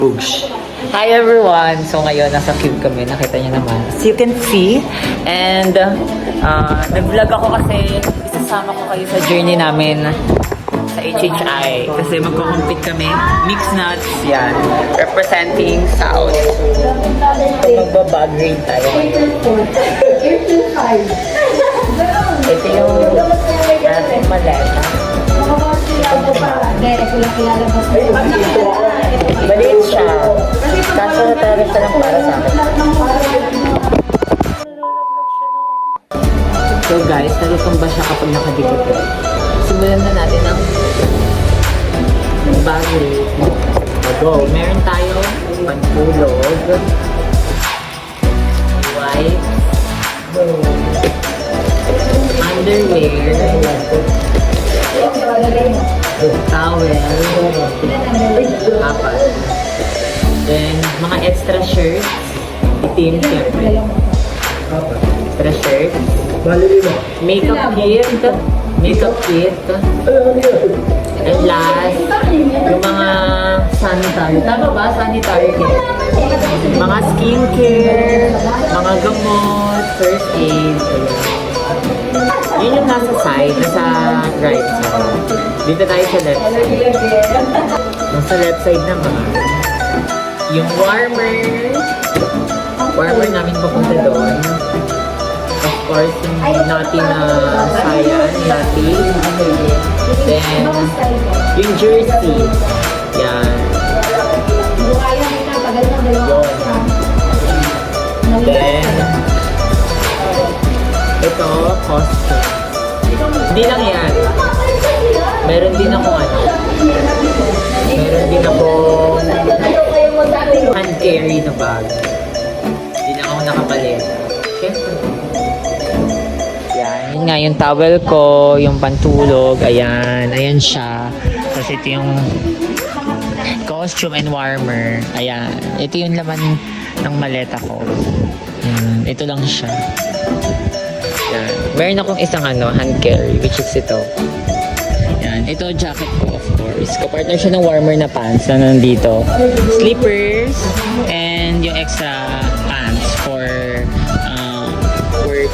Boosh. Hi everyone! So ngayon, nasa Cube kami. Nakita niyo naman. As you can see. And nag-vlog ako kasi isasama ko kayo sa journey namin sa HHI. Kasi magko-compete kami. Mixed nuts. Yan. Representing South. So magbabag grade tayo ngayon. Ito yung ating maleta. Maliit siya. Kaso talaga siya lang para sa akin. So guys, nalutong ba siya kapag nakadikit ko? Simulan na natin ang bagay. Go! Meron tayo pantulog, white, underwear, towel, apat. Then, mga extra shirts, itim, siyempre. Extra shirts. Makeup kit. And last, yung mga sanitary. Tama ba? Sanitary kit. Mga skincare, mga gamot, first aid. Yun yung nasa side, nasa right side. Dito tayo sa left side. Nasa left side naman, yung warmer namin papunta doon. Of course, yung nati na sayan, nati. Then, yung jersey. Yan. Then, ito, costume. Hindi lang yan. Meron din ako hand carry na bag. Hindi na ako nakapalit. Siyempre. Yan. Yun nga yung towel ko, yung pantulog. Ayan. Ayan siya. Tapos ito yung costume and warmer. Ayan. Ito yung laman ng maleta ko. Ayan. Ito lang siya. Yan. Meron akong isang hand carry, which is ito. Yan. Ito jacket ko, of course. Kapartner siya ng warmer na pants na nandito. Slippers, and yung extra pants for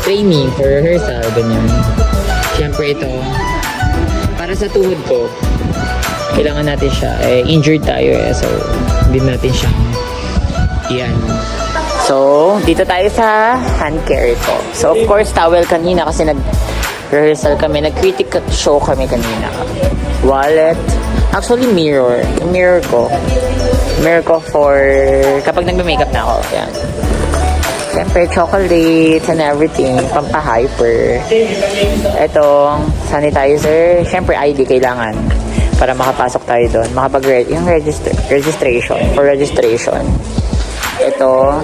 training, for rehearsal, ganyan. Siyempre ito, para sa tuhod ko, kailangan natin siya. Injured tayo so hindi natin siya. Yan. So, dito tayo sa hand carry ko. So, of course, towel kanina kasi nag-rehearsal kami. Nag-critic show kami kanina. Wallet. Actually, mirror. Yung mirror ko. Mirror ko for kapag nagme-makeup na ako. Yan. Siyempre, chocolates and everything. Pampa-hyper. Itong sanitizer. Siyempre, ID kailangan para makapasok tayo doon. Yung registration. For registration. Ito,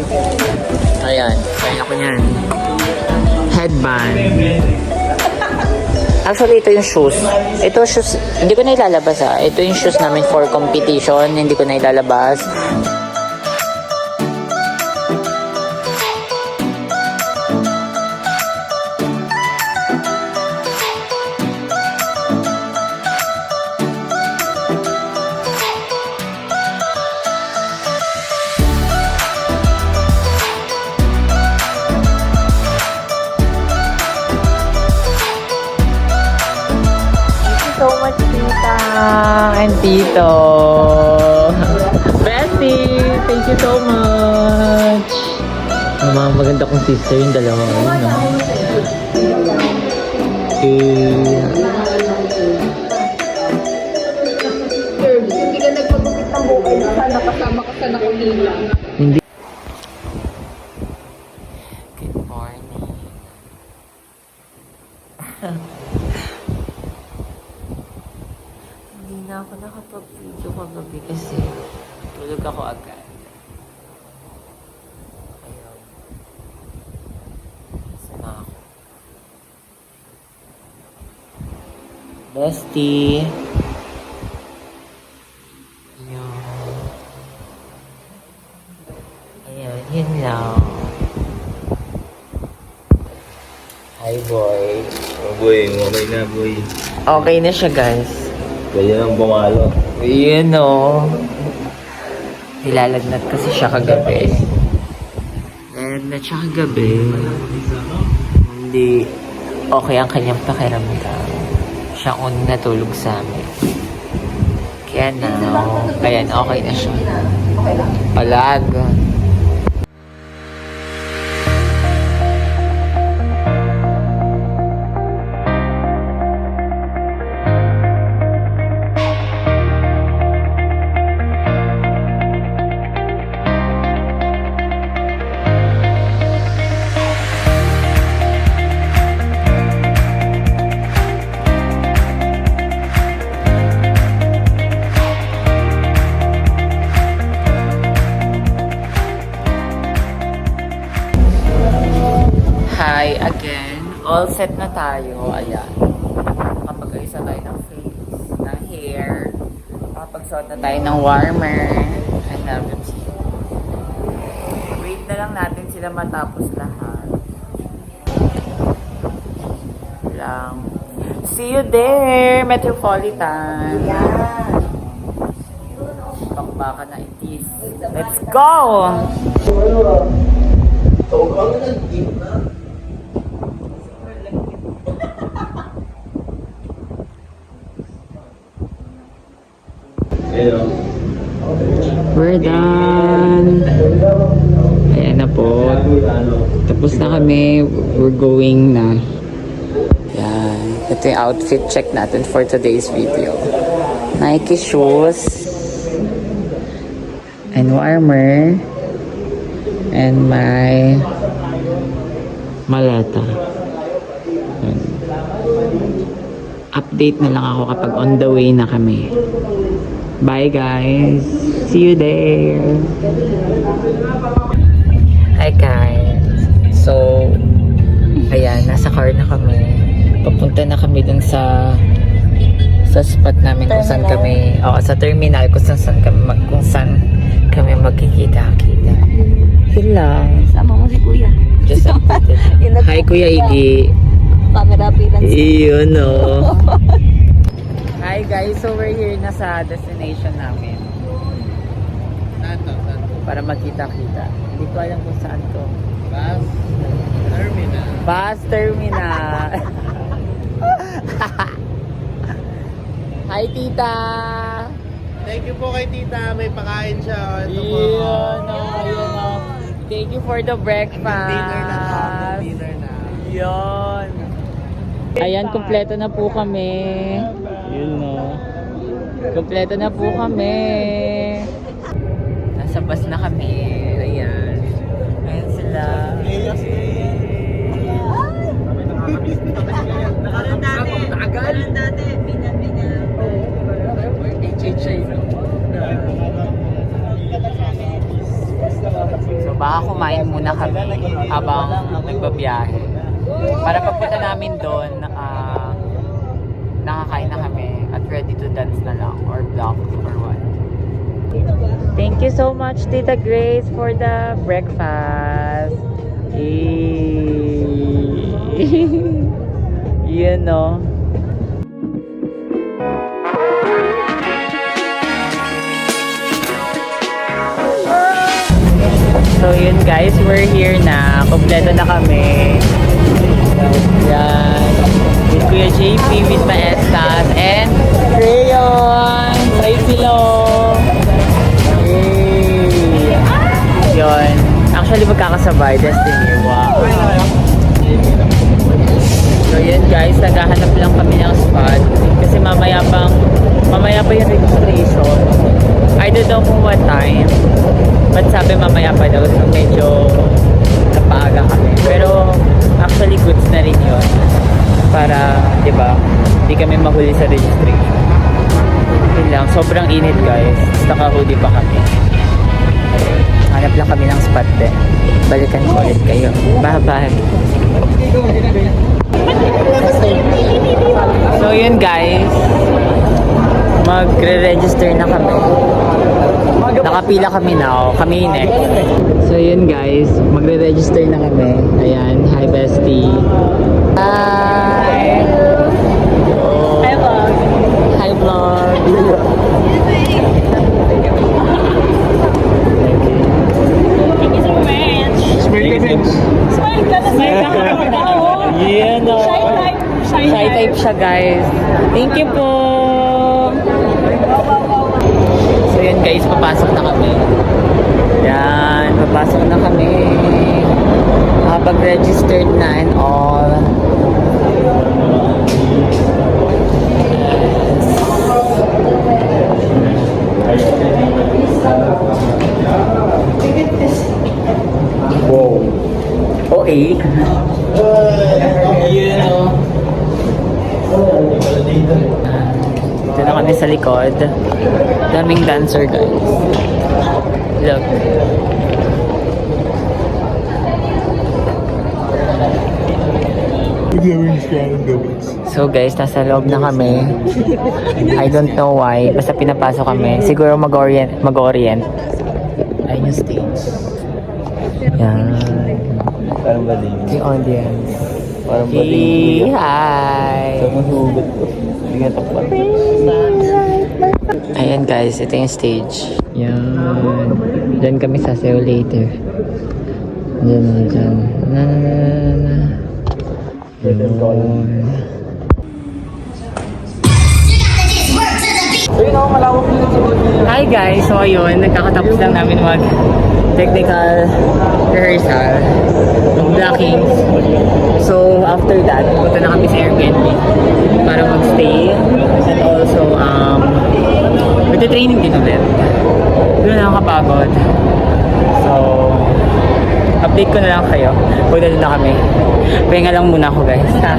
ayan, kaya ako yan. Headband. Actually, ito yung shoes. Ito shoes, hindi ko na ilalabas Ito yung shoes namin for competition, hindi ko na ilalabas. So much, tita and tito. Bessie, thank you so much. Ang mga maganda kong sister yung dalawa. Hindi ka nagpagupit ng buhay na sana kasama ka sa nakulila. Hindi. Good morning. Hindi na ako nakapag-video kagabi kasi tulog ako agad. Ayun. Sana ako. Bestie. Ayun. Ayun, yun lang. Hi, boy. Oh boy, okay na boy. Okay na siya, guys. Kaya nang bumalo. Ayan, o. Nilalagnat kasi siya kagabi. And at siya kagabi, hindi okay ang kanyang pakiramdam. Siya ang unang natulog sa amin. Kaya now, ayan, okay na siya. Palag. Hi again. All set na tayo. Ayan. Kapag-isa tayo ng face, ng hair. Kapag-suot na tayo ng warmer. I love it. Wait na lang natin sila matapos lahat. Lang. See you there, Metropolitan. Yeah. Bakbaka na itis. Let's go! We're done. Ayan na po. Tapos na kami. We're going na. Yan. Ito yung outfit check natin for today's video. Nike shoes. And warmer. And my maleta. Yan. Update na lang ako kapag on the way na kami. Bye guys. See you there. Hi guys. So, ayan, nasa car na kami. Papunta na kami dun sa spot namin kung saan kami, sa terminal kung saan kami magkikita-kita. Yun lang. Sama mo si Kuya. Just updated. Hi Kuya Iggy. Camera appearance. Iyon no. Hi guys, so we're here na sa destination namin. Para magkita-kita. Hindi ko alam kung saan to. Bus terminal. Hi tita! Thank you po kay tita. May pakain siya. Ito po. Yun o, yun o. Thank you for the breakfast. Dinner na to. Dinner na. Yun. Ayan, kumpleto na po kami. Yun no. Kumpleto na po kami. Nasa bus na kami. Ayan. Ayan sila. Nakagal dati. Bina. So baka kumain muna kami habang nagbabiyahe. Para pagpunta namin doon, nakakain na kami at ready to dance na lang or block or what. Thank you so much Tita Grace for the breakfast. You know. So yun guys, we're here na. Kompleto na kami. Yan. With Kuya JP, with Maestas, and Crayon. Say hello. Yay. Yun. Actually, magkakasabay. Destiny. Wow. So yun guys, naghahanap lang kami ng spot. Kasi mamaya pa yung registration. I don't know kung what time. But sabi mamaya pa daw, so medyo napaaga kami. Pero actually goods na rin yun. Para, di ba, hindi kami mahuli sa registration. Yun lang, sobrang init guys. Naka-hoodie pa kami. Hanap lang kami ng spot din. Balikan ko ulit kayo. Bye-bye. So yun guys, magre-register na kami. Nakapila kami now. Kami next. So yun guys, magre-register na kami. Ayan, hi bestie. Hi! Hi vlog! Hi vlog! Smile ka na. Smile ka na. Yeah, no. Shy Type siya, guys. Thank you po. So yun guys, papasok na kami. Yan, papasok na kami. Pag-registered na and all. Wow. Okay. You know. Dito na kami sa likod. Daming dancer, guys. Look. So guys, nasa loob na kami. I don't know why. Basta pinapasok kami. Siguro mag-orient. Ayun yung stage. Yan. Parang baling. Yung audience. Parang Hey, hi! Sa mahugot ko. Hindi nga takpan. Ayan guys, ito yung stage. Yan. Diyan kami sasayaw later. Diyan. Na. Yun. Hi guys! So ayun, nagkakatapos lang namin mag technical rehearsal ng Blackings. So after that, punta na kami sa Airbnb para magstay and also magte-training din ulit. Doon nakakapagod. So update ko na lang kayo. Punta na kami. Pahinga lang muna ako guys. Ha?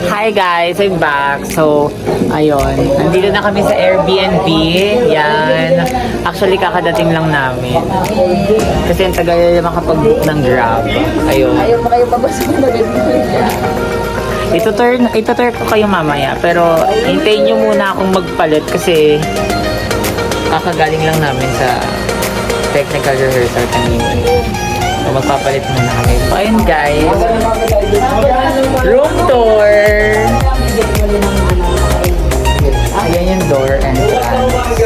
Hi guys, I'm back. So, ayun. Nandito na kami sa Airbnb. Yan. Actually, kakadating lang namin. Kasi ang tagal na makapag-book ng Grab. Ayun. Ayaw mo kayo pabasok na ganito. Itutur ko kayo mamaya. Pero, hintayin nyo muna akong magpalit kasi kakagaling lang namin sa technical rehearsal kanina. So, magpapalit muna kami. So, ayun guys. Room tour! Ayan yung door entrance.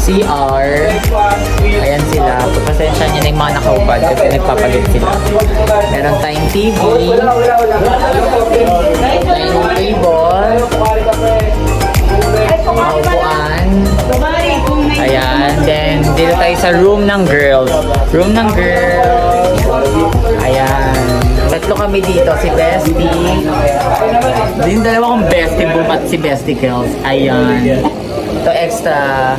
CR. Ayan sila. Pasensya nyo na yung mga nakaupad kasi nagpapalit sila. Meron tayong TV. Dining table. Maupuan. Ayan. Then, dito tayo sa room ng girls. Room ng girls. Ayan. Tatlo kami dito. Si Bestie. Yung dalawa kong Bestie. Bumat si Bestie Girls. Ayan. Ito extra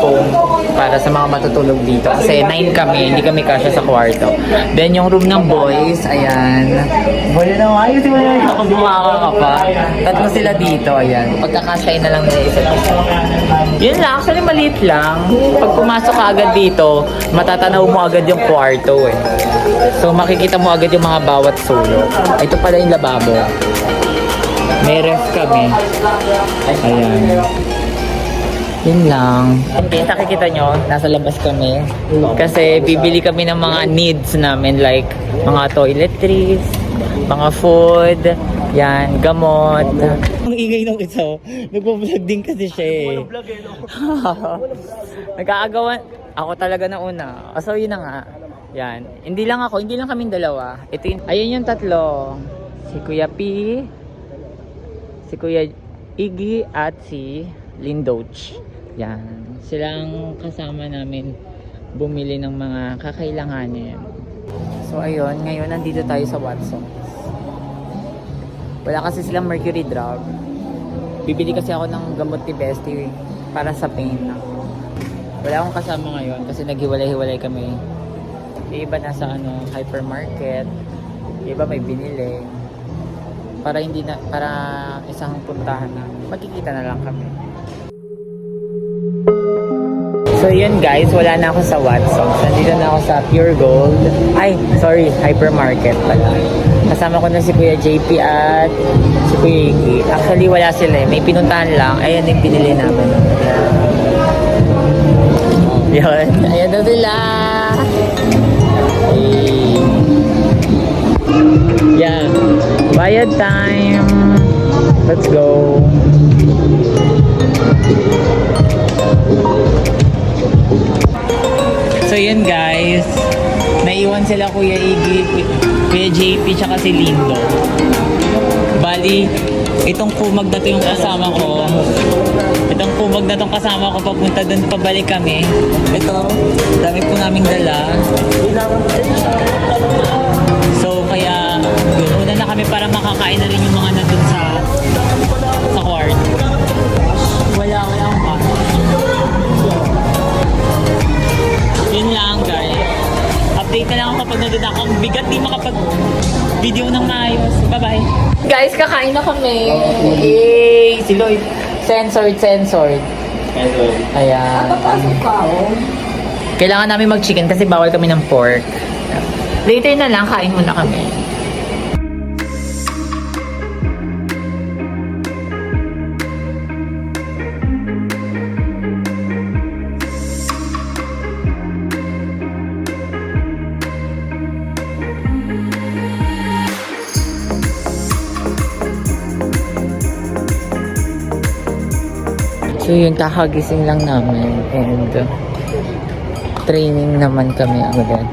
foam para sa mga matutulog dito. Kasi 9 kami, hindi kami kasya sa kwarto. Then yung room ng boys, ayan. Wala na ayos, wala na ako bumaka ka pa. Tatlo sila dito, ayan. Pagkakasya na lang nila isa. Yun lang, actually maliit lang. Pag pumasok ka agad dito, matatanaw mo agad yung kwarto eh. So makikita mo agad yung mga bawat sulok. Ito pala yung lababo. May ref kami. Ayan. Yun lang. Okay, nakikita nyo, nasa labas kami. Kasi bibili kami ng mga needs namin like mga toiletries, mga food, yan, gamot. Ang ingay nung ito. Nagpo-vlog din kasi siya eh. Nag-aagawan. Ako talaga na una. So yun na nga. Yan. Hindi lang kaming dalawa. Ito yun. Ayun yung tatlo. Si Kuya P, si Kuya Iggy at si Lindoch. Yan. Silang kasama namin bumili ng mga kakailanganin. So ayun, ngayon nandito tayo sa Watsons. Wala kasi silang mercury drug. Bibili kasi ako ng gamot ni Bestie para sa pain. Wala akong kasama ngayon kasi naghiwalay-hiwalay kami. Yung iba nasa hypermarket. Yung iba may binili. Para isang puntahan na magkikita na lang kami. So yun guys, wala na ako sa Watsons. Nandito na ako sa Pure Gold. Ay, sorry, hypermarket pala. Kasama ko na si Kuya JP at si Kuya Iggy. Actually wala sila eh. May pinuntahan lang. Ayan yung pinili namin. Yun. Ayan na sila. Yeah. Bayad time. Let's go. So yun guys, naiwan sila Kuya Iggy, Kuya JP, tsaka si Lindo. Bali, itong kumag na to yung kasama ko. Itong kumag na tong kasama ko, papunta dun, pabalik kami. Ito, dami po naming dala. So kaya, yun, una na kami para makakain na rin yung mga nandun sa quart. Wala akong pasok. Yun lang guys. Update na lang ako kapag nandun ako. Ang bigat di makapag-video ng maayos. Bye-bye. Guys, kakain na kami. Yay! Si Lloyd. Censored. Ayan. Kailangan namin mag-chicken kasi bawal kami ng pork. Later na lang, kain muna kami. So yun, kakagising lang namin and training naman kami agad.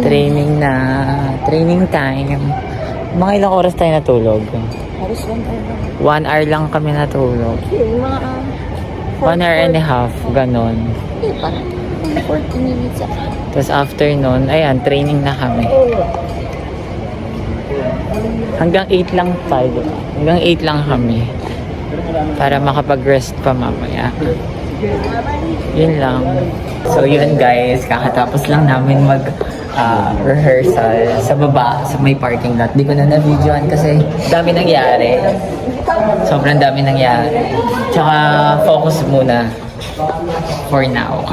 Training time. Mga ilang oras tayo natulog? Halos 1 hour lang. 1 hour lang kami natulog. Yung mga 1 hour and a half, ganon. Hindi pa. 40 minutes ako. Tapos after nun, ayan, training na kami. Hanggang 8 lang tayo. Hanggang 8 lang kami. Para makapag-rest pa mamaya. Yun lang. So yun guys, kakatapos lang namin rehearsal sa baba, sa may parking lot. Di ko na na-videoan kasi dami nangyari. Sobrang dami nangyari. Tsaka focus muna for now.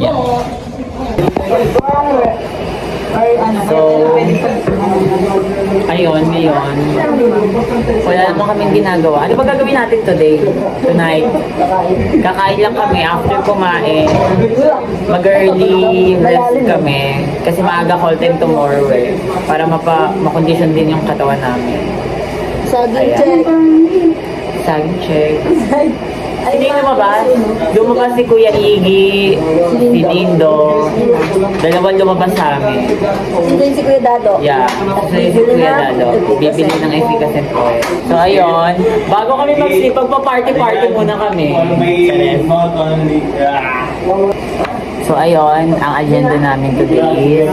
Yan. So, ayun, ngayon. Wala naman kaming ginagawa. Ano ba gagawin natin today? Tonight? Kakain lang kami after kumain. Mag-early rest kami. Kasi maaga call time tomorrow eh. Para makondisyon din yung katawan namin. Saging check. Saging check. Hindi lumabas. Lumabas si Kuya Iggy, si Lindo. Dalawang lumabas sa amin. Hindi si Kuya Dado. Yeah, si Kuya Dado. Bibili ng efficacy oil. So ayun, bago kami mag-sleep, magpa-party-party muna kami. So ayun, ang agenda namin today is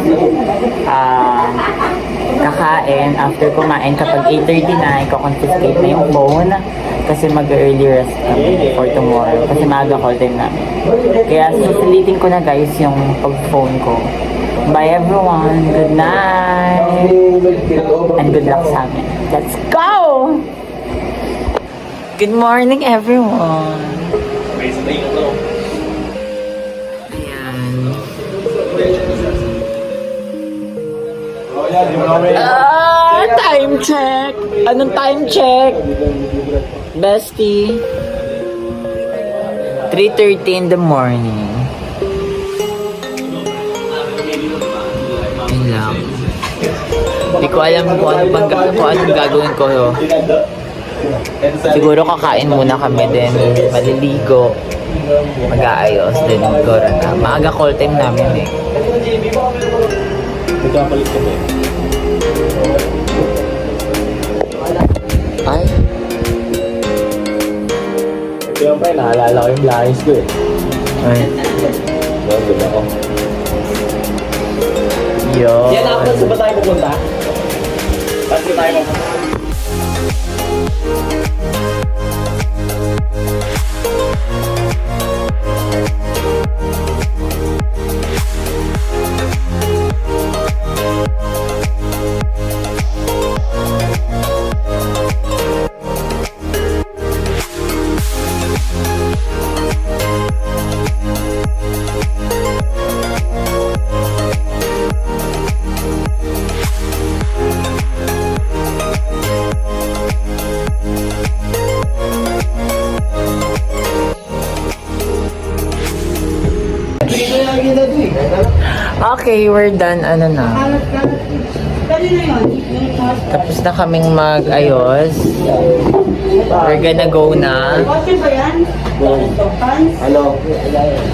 kakain. After kumain, kapag 8:30 na, i-confiscate na yung phone kasi mag-early rest kami for tomorrow kasi maaga call time namin. Kaya susulitin ko na guys yung pag-phone ko. Bye everyone, good night and good luck sa amin. Let's go! Good morning everyone! Time check! Anong time check? Bestie. 3:30 in the morning. Yun lang. Hindi ko alam kung anong gagawin ko. Siguro kakain muna kami din. Maliligo. Mag-aayos din. Siguro na. Maaga call time namin eh. Nagkapalit ka ba? Ay. Kaya pa naalala ko yung lahis ko eh. Ay. Good ako. Yun. Yan ako, saan ba tayo pupunta? Saan ba tayo pupunta? Okay, we're done. Ano na? Tapos na kaming mag-ayos. We're gonna go na. Ano?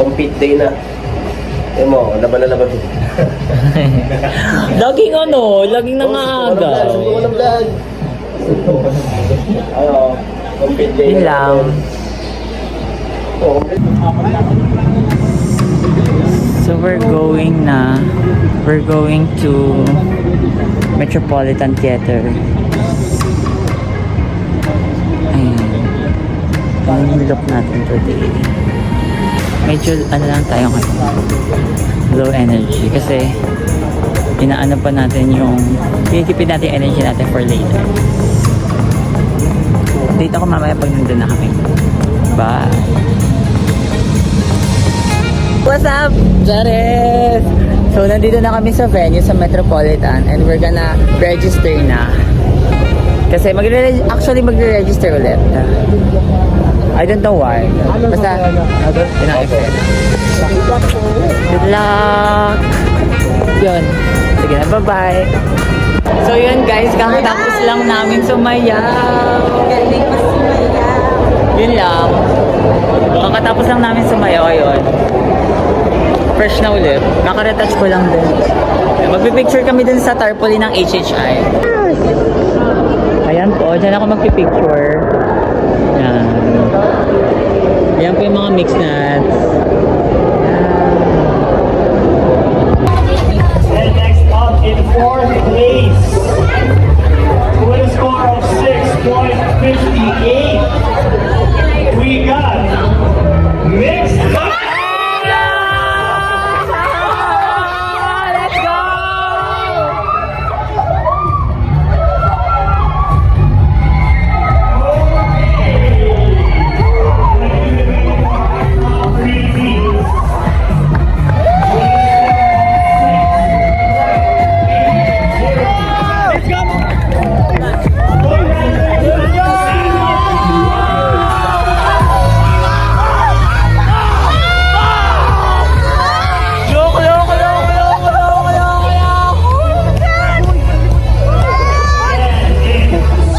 Compete day na. Eh mo, laban na laban. Laging laging nangaagaw. Ano? Compete day Yun lang. So we're going to Metropolitan Theater. Ayan. Ayan yung look natin today. Medyo lang tayo ngayon. Low energy. Kasi inaano pa natin pinitipid natin yung energy natin for later. Update ako mamaya pag nandun na kami. Bye! What's up, Jared? So, nandito na kami sa venue sa Metropolitan and we're gonna register na. Kasi magre-register ulit. I don't know why. Basta, yun ang eksena. Good luck! Yun. Sige na, bye-bye! So yun guys, kakatapos lang namin sumayaw. Galing pa sumayaw. Yun lang. Kakatapos lang namin sumayaw, ayun. Fresh na ulit. Kaka-retouch ko lang din. Magpipicture kami dun sa tarpaulin ng HHI. Ayan po, dyan ako magpipicture. Yan. Ayan po yung mga mixed nuts. And next up in fourth place, with a score of 6.58, we got Mixed Nuts. Let's go!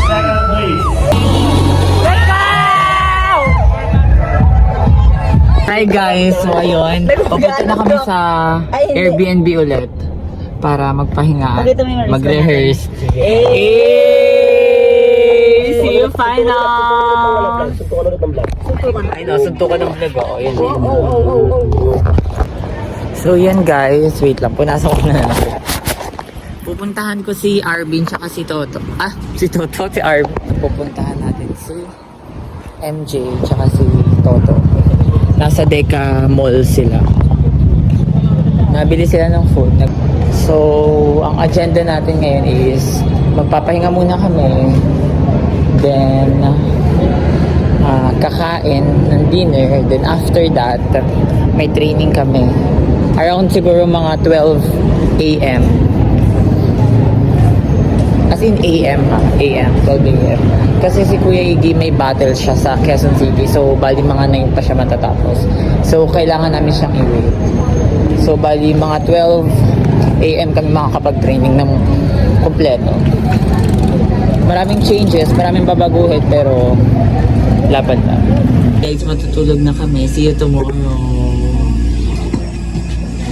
Second place. Hi guys! So ayun, papunta na kami sa Airbnb ulit para magpahinga, mag-rehearse. Hey! See you final! Ay no, suntukan ng vlog ako. Yun. So yan guys, wait lang, punasan ko na. Pupuntahan ko si Arvin tsaka si Toto. Si Toto, si Arvin. Pupuntahan natin si MJ tsaka si Toto. Nasa Deca Mall sila. Nabili sila ng food. So, ang agenda natin ngayon is magpapahinga muna kami. Then, kakain ng dinner. Then after that, may training kami. Around siguro mga 12 a.m. As in AM, 12 a.m. Kasi si Kuya Iggy may battle siya sa Quezon City. So, bali mga 9 pa siya matatapos. So, kailangan namin siyang i-wait. So, bali mga 12 a.m. kami makakapag-training ng kompleto. Maraming changes, maraming babaguhin, pero laban lang. Guys, matutulog na kami. See you tomorrow.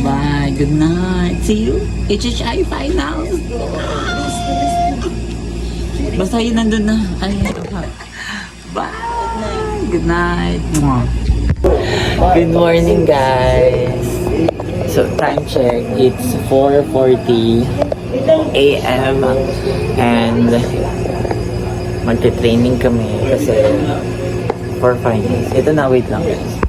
Bye. Good night. See you. HHI finals. Basta yun nandun na. Ay, bye. Good night. Good morning, guys. So, time check. It's 4:40 a.m. And magte-training kami kasi for finals. Ito na, wait lang guys.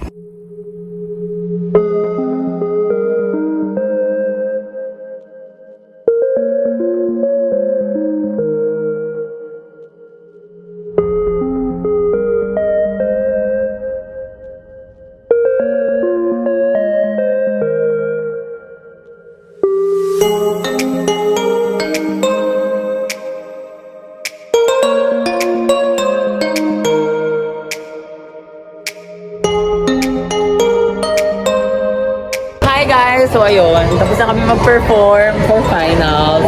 ayun, tapos na kami mag-perform for finals.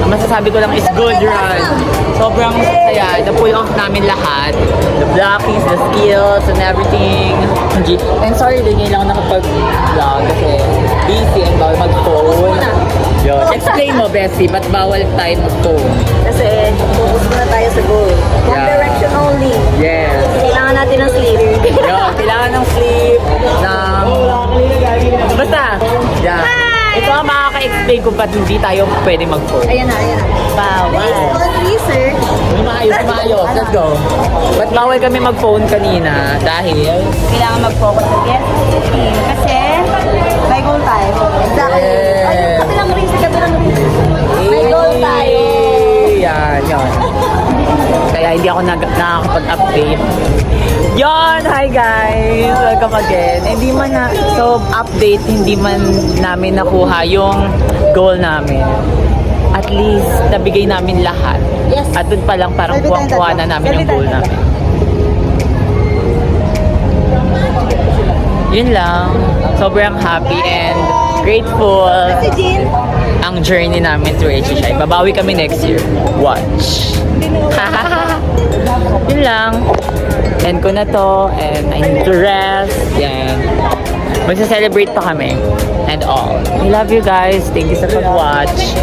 Ang masasabi ko lang is good run. Sobrang saya. Na-pull off namin lahat. The blockings, the skills, and everything. And sorry din, ngayon lang ako nakapag-vlog kasi busy and bawal mag-phone. Yun. Explain mo, Bessie, ba't bawal tayo mag-phone? Kasi focus muna tayo sa goal. One Yeah. direction only. Yes. Kailangan natin ng sleep. Yun, kailangan ng sleep, ng... Basta, yeah. Ito ang makaka-explain kung ba't hindi tayo pwede mag-phone. Ayan na, ayan na. Bawal. Based on research, Maayos. Let's go. Ba't bawal kami mag-phone kanina? Dahil... kailangan mag-focus sa team. Kasi may goal tayo. Exactly. Yes. Ayun, kabilang research. May goal tayo. Yan. Kaya hindi ako nakakapag-update. Yon, hi guys! Welcome again. Update, hindi man namin nakuha yung goal namin. At least, nabigay namin lahat. Yes. At dun pa lang parang Selfie tayo kuha na tatlo. namin yung Selfie goal tayo namin. Yun lang. Sobrang happy and grateful Si Jean, ang journey namin through HHI. Babawi kami next year. Watch. Yun lang. End ko na to and I need to rest. Yan. Magsa-celebrate pa kami. And all. I love you guys. Thank you sa pag-watch.